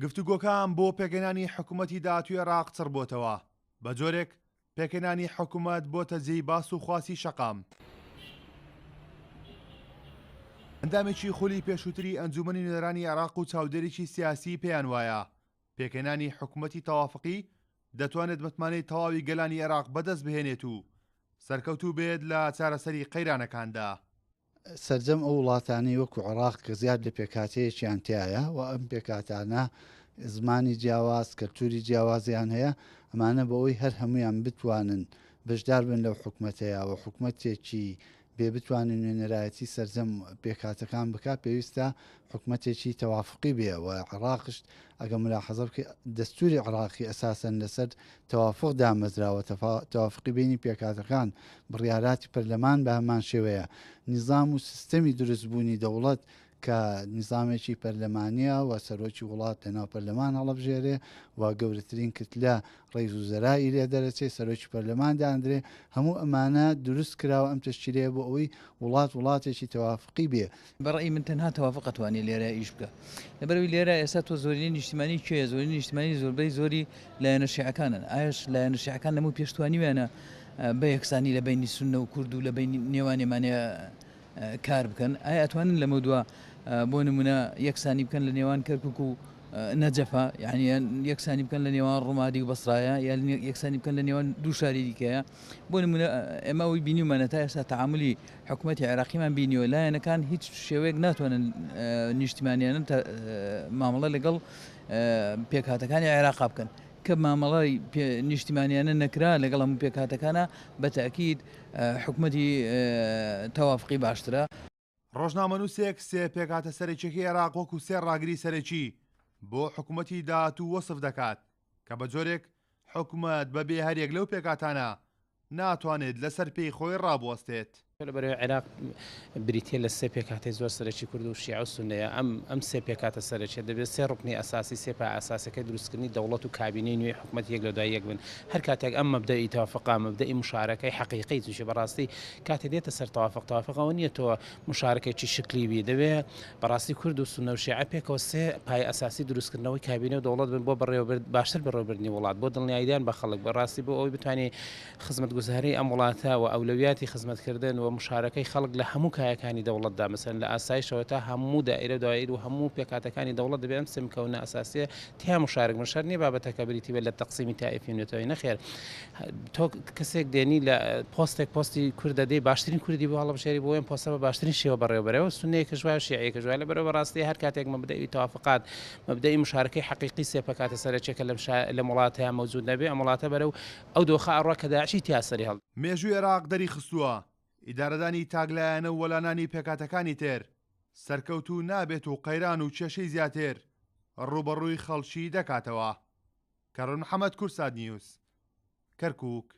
گفتوگۆکان بۆ پێکهێنانی حکوومەتی داهاتووی عێراق چڕ بۆتەوە بە جۆرێک پێکهێنانی حکوومەت بۆتە جێی باس و خواسی شەقام. ئەندامێکی خولی پێشووتری ئەنجومەنی نوێنەرانی عێراق و چاودێرێکی سیاسی پێیان وایە پێکهێنانی حکوومەتی تەوافقی دەتوانێت متمانەی تەواوی گەلانی عێراق بەدەست بهێنێت و سەرکەوتوو بێت لە چارەسەری قەیرانەکاندا. سەرجەم ئەو وڵاتانی وەکو عێراق کە زیاد لە پێکاتەیەکیان تایە و ئەم پێکاتانە زمانی جیاواز کەلتوری جیاوازیان هەیە ئەمانە بەوەی هەر هەمویان بتوانن بەشدار بن لەو حکوومەتەیە و حکوومەتێکی بێ بتوانن نوێنەرایەتی سەرجەم پێکاتەکان بکات پێویستە حکوومەتێکی تەوافقی بێ و عێراقش ئەگە ملاحەزە بکە دەستوری عێراقی ئەساسەن لەسەر تەوافق دامەزراوە تەوافقی بینی پێکاتەکان بڕیاراتی پەرلەمان بە هەمان شێوەیە نظام و سیستەمی دروستبوونی دەوڵەت کە نظامێکی پەرلەمانیە و سەرۆکی وڵات لەناو پەرلەمان هەڵەبژێرێ و گەورەترین کتلە ڕێز و زەرایی لێ دەرەچێت سەرۆکی پەرلەمان دانرێ هەموو ئەمانە دروست کراوە ئەم تەشکیلەیە بۆ ئەوەی وڵاتێکی تەوافقی بێ. بەڕێی من تەنها تەوافق ئەتوانێت لێرە ئیش بکە لەبەرەوەی لێرە ئێستا تۆ زۆرینەی نیشتیمانی کوێیە زۆرینەی نیشتیمانی زۆربەی زۆری لایەنە شیعەکانن ئایش لایەنە شیعەکان لەموو پێشتوانی وێنە بە یەکسانی لە بینی سونە و کورد و لە بینی نێوانێمانە کار بکەن ئایا ئەتوانن لەمە دووە بۆ نمونە یەکسانی بکەن لە نێوان کەرکک و نەجەفە یعنی یەکسانی بکەن لە نێوان ڕۆمادی و بەسرایە یان یەکسانی بکەن لە نێوان دوو شاری دیکەیە بۆ نمونە ئێمە ئەوی بینیومانە تا ئێستا تەعاملی حکوومەتی عێراقیمان بینیوە لایەنەکان هیچ شێوەیەک ناتوانن نیشتیمانیانن مامەڵە لەگەڵ پێکهاتەکانی عێراق بکەن کە مامەڵای نیشتیمانیانە نەکرا لەگەڵ هەموو پێکهاتەکانە بەتەکید حکوومەتی تەوافقی باشترە. ڕۆژنامەنووسێک سێ پێکاتە سەرەکیەکەی عێراق وەکو سێ ڕاگری سەرەکی بۆ حکوومەتی داهاتوو وەسف دەکات کە بە جۆرێک حکوومەت بەبێ هەرێک لەو پێکاتانە ناتوانێت لەسەر پێی خۆی ڕابوەستێت. لەبەرەوەی عێراق بریتە لە سێ پێکاتی زۆر سەرەکی کورد و شیعە و سونەیە ئەم سێ پێکاتە سەرەکی دەبێت سێ ڕوکنی ئەساسی سێپا ئاساسەکەی دروستکردنی دەوڵەت و کابینەی نوێی حکوومەت یەک لە دوای یەک بن هەر کاتێک ئەم مەبدەئی تەوافقا مەبدەئی مشارەکەی حەقیقی تووشی بەڕاستی کاتێ دێتە سەر تەوافقەوە نییە تۆ مشارەکەی شکلی بی دەبێت بەڕاستی کورد و سونە و شیعە پێکەوە سێ پای ئەساسی دروستکردنەوەی کابینە و دەوڵەت بن بۆ بەڕێوەبرد باشتر بەڕێوەبردنی وڵات بۆ دڵنیاییدان بە خەڵک بەڕاستی بۆ ئەوی بتوانێت خزمەتگوزاری ئەم وڵاتە و ئەولەویاتی خزمەتکردن و مشارەکەی خەڵک لە هەموو کایەکانی دەوڵەتدا مەسەن لە ئاسایشەوە تا هەموو دائیرە دواییر و هەموو پێکاتەکانی دەوڵەت دەبێت ئەم سمکەونە ئەساسیە تیا مشارک من شەر نیە بابەتەکە بریتی بێت لە تەقسیمی تائیفی نوێتەوەی نەخێر تۆ کەسێک دێنی لە پۆستی کوردە دەی باشترین کوردی بۆ هەڵبژێری بۆ ئەم پۆستە بە باشترین شێوە بەڕێوەبەرەوە سونەیەکە ژوای شیعەیەکە ژوای لەبەرەوە بەڕاستی هەر کاتێک مەبدەئی تەوافقات مەبدەئی مشارەکەی حەقیقی سێ پێکاتە سەرەکیەکە لە وڵاتەیە مەوجود نەبێ ئەم وڵاتە بەرەو ئەو دۆخە ئەڕوا کە داعشی تیا سەری هەڵ مێژووی عێراق دەری خستووە ئیدارەدانی تاگلایەنە و وەلانانی پێکاتەکانی تر سەرکەوتوو نابێت و قەیران و کێشەی زیاتر ڕوبەڕووی خەڵکی دەکاتەوە. کەڕۆن محەممەد کورساد نیوز کەرکووک.